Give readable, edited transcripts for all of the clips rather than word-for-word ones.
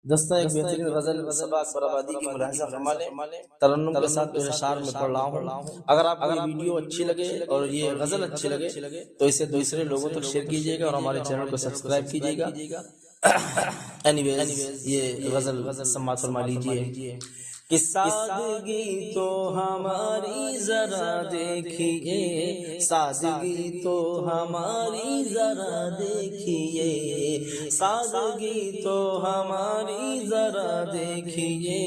دستہ ایک بہترین غزل سباق پر آبادی کی ملاحظہ فرما لیں، ترنم کے ساتھ جو اشعار میں پڑھ رہا ہوں۔ اگر آپ کو یہ ویڈیو اچھی لگے اور یہ غزل اچھی لگے تو اسے دوسرے لوگوں تک شیئر کیجیے گا اور ہمارے چینل کو سبسکرائب کیجیے گا۔ اینیویز یہ غزل سماعت فرما لیجیے کہ سادگی تو ہماری ذرا دیکھیے، سادگی تو ہماری ذرا دیکھیے، سادگی تو ہماری ذرا دیکھیے،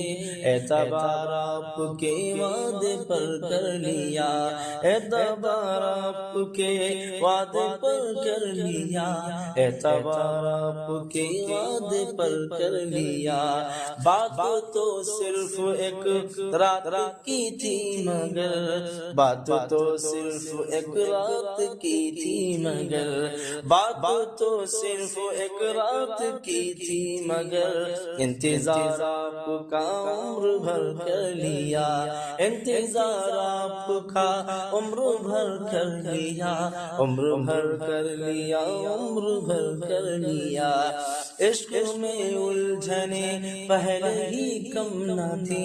اعتبار آپ کے وعدے پر کر لیا، اعتبار آپ کے وعدے پر کر لیا، اعتبار آپ کے وعدے پر کر لیا۔ بات تو صرف ایک رات کی تھی مگر، بات تو صرف ایک رات کی تھی مگر، بات تو صرف ایک رات کی تھی مگر، انتظار آپ کا عمر بھر کر لیا، انتظار آپ کا عمر بھر کر لیا، عمر بھر کر لیا، عمر بھر کر لیا۔ عشق میں الجھنے پہلے ہی کم نہ تھی،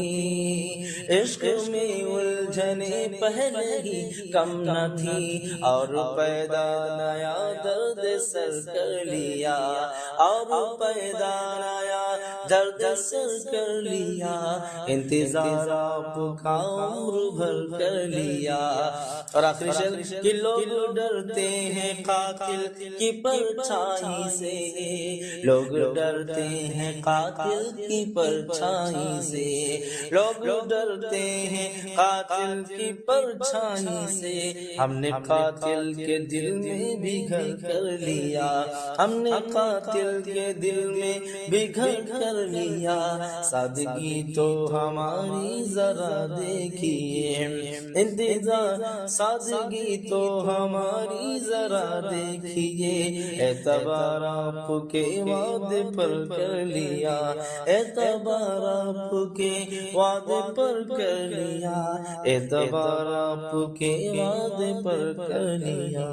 عشق میں الجھنے پہلے ہی کم نہ تھی، اور پیدا نیا درد سر کر لیا، اور پیدا نیا درد سر کر لیا، انتظار آپ کا عمر بھر کر لیا۔ اور آخری شعر کہ لوگ ڈرتے ہیں قاتل کی پرچھائی سے، لوگ ڈرتے ہیں قاتل کی پرچھائی سے، لوگ ڈرتے ہیں قاتل کی پرچھائی سے، ہم نے قاتل کے دل میں بھی گھر کر لیا، ہم نے قاتل کے دل میں بھی گھر کر لیا، سادگی تو ہماری ذرا دیکھیے، انتظار سادگی تو ہماری ذرا دیکھیے، اعتبار آپ کے وعدے پر کر لیا، اعتبار آپ کے وعدے پر کر لیا، اعتبار آپ کے وعدے پر کر لیا۔